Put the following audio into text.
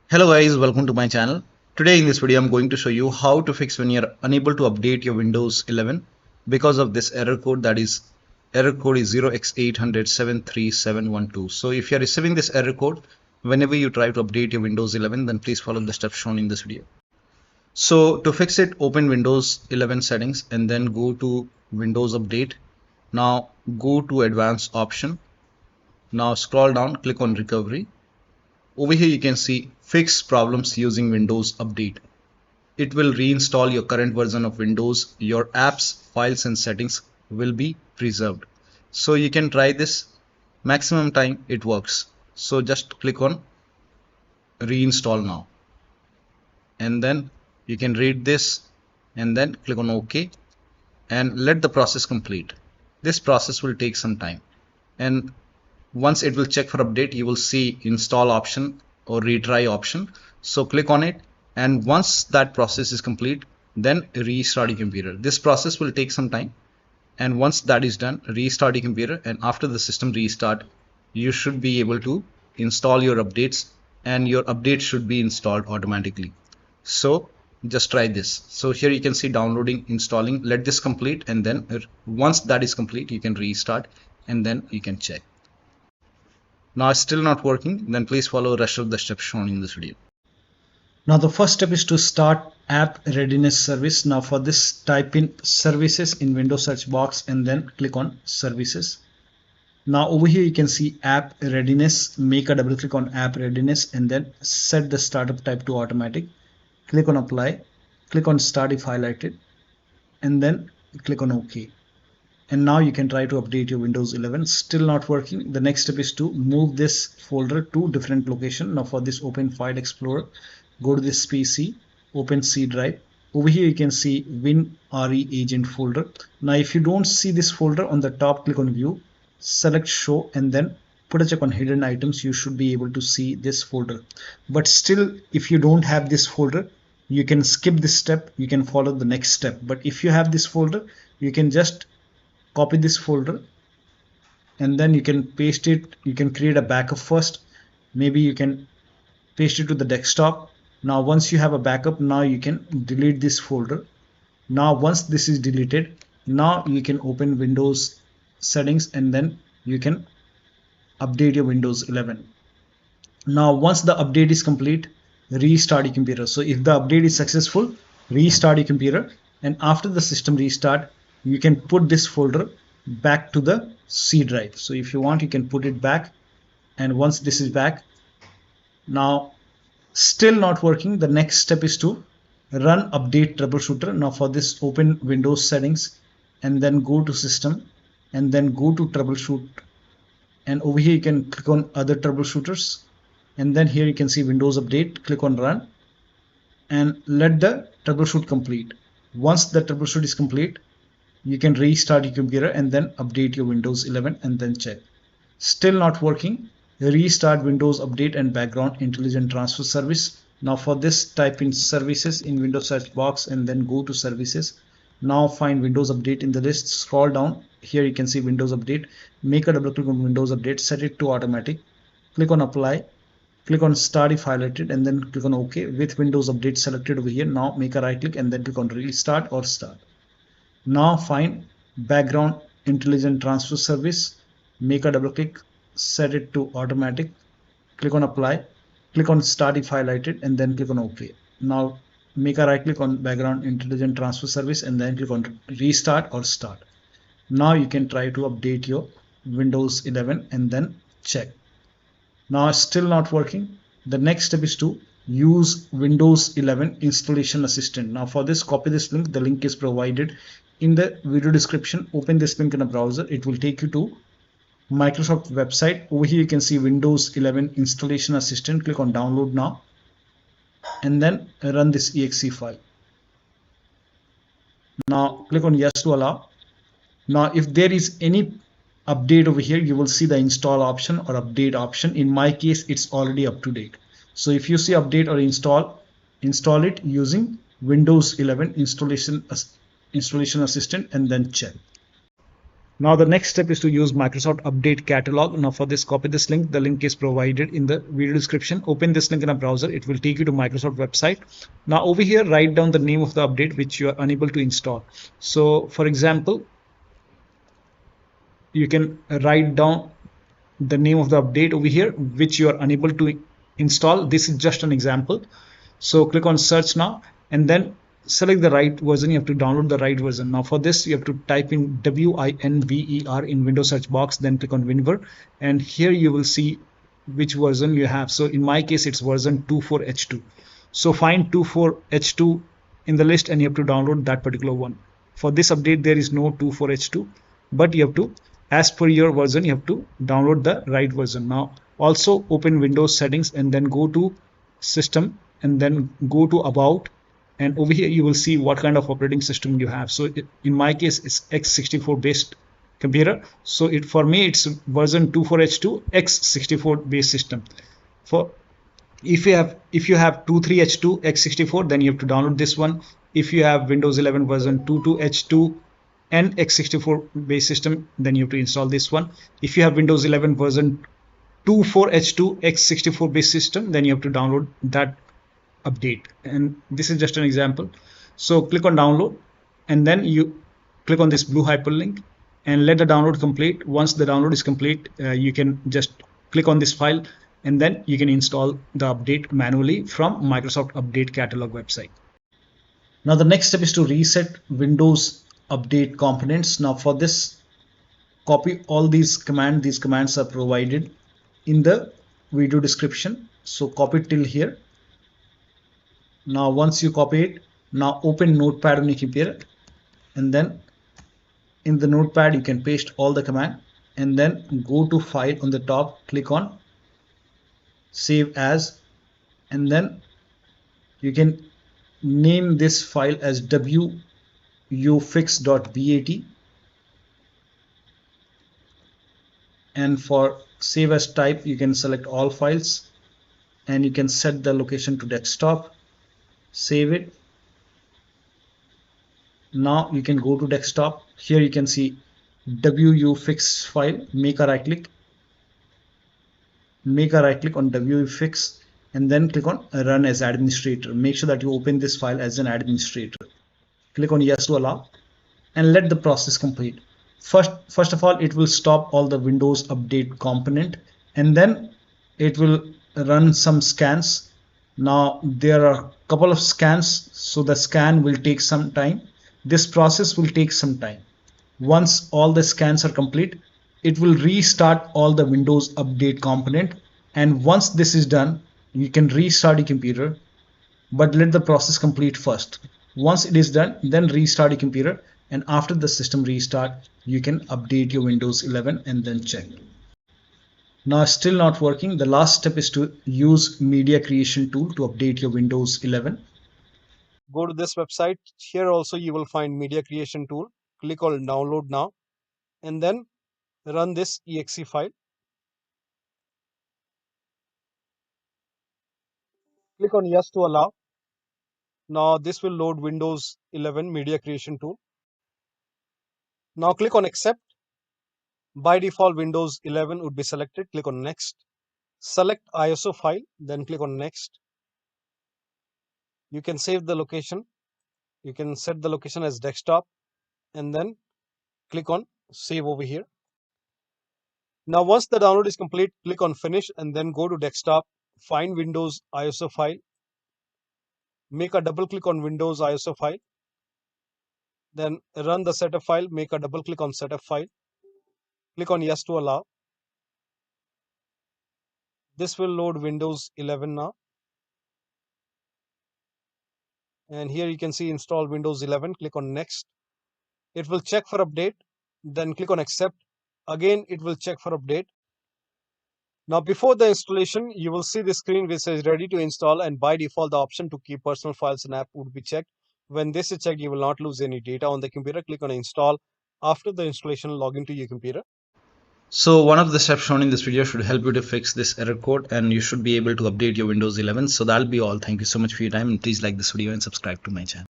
Hello guys, welcome to my channel. Today in this video I'm going to show you how to fix when you're unable to update your Windows 11 because of this error code, that is error code is 0x80073712. So if you're receiving this error code whenever you try to update your Windows 11, then please follow the steps shown in this video. So to fix it, open Windows 11 settings and then go to Windows Update. Now go to Advanced option. Now scroll down, click on Recovery. Over here you can see fix problems using Windows Update. It will reinstall your current version of Windows. Your apps, files and settings will be preserved. So you can try this. Maximum time it works. So just click on reinstall now. And then you can read this and then click on OK and let the process complete. This process will take some time. And once it will check for update, you will see install option or retry option. So click on it, and once that process is complete, then restart your computer. This process will take some time, and once that is done, restart your computer, and after the system restart, you should be able to install your updates, and your update should be installed automatically. So just try this. So here you can see downloading, installing. Let this complete, and then once that is complete, you can restart and then you can check. Now it's still not working, then please follow the rest of the steps shown in this video. Now the first step is to start app readiness service. Now for this, type in services in Windows search box and then click on services. Now over here you can see app readiness. Make a double click on app readiness and then set the startup type to automatic. Click on apply, click on start if highlighted, and then click on OK. And now you can try to update your Windows 11. Still not working. The next step is to move this folder to different location. Now for this, open File Explorer, go to this PC, open C drive. Over here you can see WinREAgent folder. Now if you don't see this folder, on the top click on View, select Show, and then put a check on Hidden Items. You should be able to see this folder. But still, if you don't have this folder, you can skip this step. You can follow the next step. But if you have this folder, you can just copy this folder and then you can paste it. You can create a backup first. Maybe you can paste it to the desktop. Now once you have a backup, now you can delete this folder. Now once this is deleted, now you can open Windows settings and then you can update your Windows 11. Now once the update is complete, restart your computer. So if the update is successful, restart your computer, and after the system restart, you can put this folder back to the C drive. So if you want, you can put it back, and once this is back, now still not working, the next step is to run update troubleshooter. Now for this, open Windows settings and then go to system and then go to troubleshoot, and over here you can click on other troubleshooters, and then here you can see Windows update. Click on run and let the troubleshoot complete. Once the troubleshoot is complete, you can restart your computer and then update your Windows 11 and then check. Still not working. Restart Windows Update and Background Intelligent Transfer Service. Now for this, type in services in Windows search box and then go to services. Now find Windows Update in the list. Scroll down. Here you can see Windows Update. Make a double click on Windows Update. Set it to automatic. Click on apply. Click on start if highlighted and then click on OK. With Windows Update selected over here, now make a right click and then click on restart or start. Now find Background Intelligent Transfer Service. Make a double click, set it to automatic, click on apply, click on start if highlighted and then click on OK. Now make a right click on Background Intelligent Transfer Service and then click on restart or start. Now you can try to update your Windows 11 and then check. Now still not working. The next step is to use Windows 11 Installation Assistant. Now for this, copy this link. The link is provided in the video description. Open this link in a browser. It will take you to Microsoft website. Over here you can see Windows 11 Installation Assistant. Click on download now and then run this exe file. Now click on yes to allow. Now if there is any update over here, you will see the install option or update option. In my case, it's already up to date. So if you see update or install it using Windows 11 Installation Assistant and then check. Now the next step is to use Microsoft Update Catalog. Now for this, copy this link. The link is provided in the video description. Open this link in a browser. It will take you to Microsoft website. Now over here, write down the name of the update which you are unable to install. So for example, you can write down the name of the update over here which you are unable to install. This is just an example. So click on search now and then select the right version. You have to download the right version. Now for this, you have to type in WINVER in Windows search box, then click on WinVer, and here you will see which version you have. So in my case, it's version 24H2. So find 24H2 in the list and you have to download that particular one. For this update, there is no 24H2, but you have to, as per your version, you have to download the right version. Now also open Windows settings and then go to system and then go to about, and over here you will see what kind of operating system you have. So in my case, it's x64 based computer. So for me it's version 24H2 x64 based system. For if you have 23H2 x64, then you have to download this one. If you have Windows 11 version 22H2 and x64 based system, then you have to install this one. If you have Windows 11 version 24H2 x64 based system, then you have to download that update. And this is just an example. So click on download and then you click on this blue hyperlink and let the download complete. Once the download is complete, you can just click on this file and then you can install the update manually from Microsoft Update Catalog website. Now the next step is to reset Windows update components. Now for this, copy all these commands. These commands are provided in the video description. So copy it till here. Now once you copy it, now open Notepad on your computer and then in the Notepad you can paste all the command and then go to file on the top, click on save as, and then you can name this file as wuauserv.bat, and for save as type you can select all files and you can set the location to desktop. Save it. Now you can go to desktop. Here you can see wuauserv file. Make a right click on wuauserv and then click on run as administrator. Make sure that you open this file as an administrator. Click on yes to allow and let the process complete. First of all, it will stop all the Windows update component and then it will run some scans. Now there are a couple of scans, so the scan will take some time. This process will take some time. Once all the scans are complete, it will restart all the Windows update component, and once this is done, you can restart your computer, but let the process complete first. Once it is done, then restart your computer, and after the system restart, you can update your Windows 11 and then check. Now still not working. The last step is to use media creation tool to update your Windows 11. Go to this website. Here also you will find media creation tool. Click on download now and then run this exe file. Click on yes to allow. Now this will load Windows 11 media creation tool. Now click on accept. By default Windows 11 would be selected. Click on next. Select ISO file, then click on next. You can save the location. You can set the location as desktop and then click on save over here. Now once the download is complete, click on finish and then go to desktop, find Windows ISO file, make a double click on Windows ISO file, then run the setup file, make a double click on setup file, click on yes to allow. This will load Windows 11 now. And here you can see install Windows 11, click on next. It will check for update, then click on accept. Again, it will check for update. Now before the installation, you will see the screen which says ready to install, and by default the option to keep personal files and app would be checked. When this is checked, you will not lose any data on the computer. Click on install. After the installation, log into your computer. So one of the steps shown in this video should help you to fix this error code, and you should be able to update your Windows 11. So that'll be all. Thank you so much for your time, and please like this video and subscribe to my channel.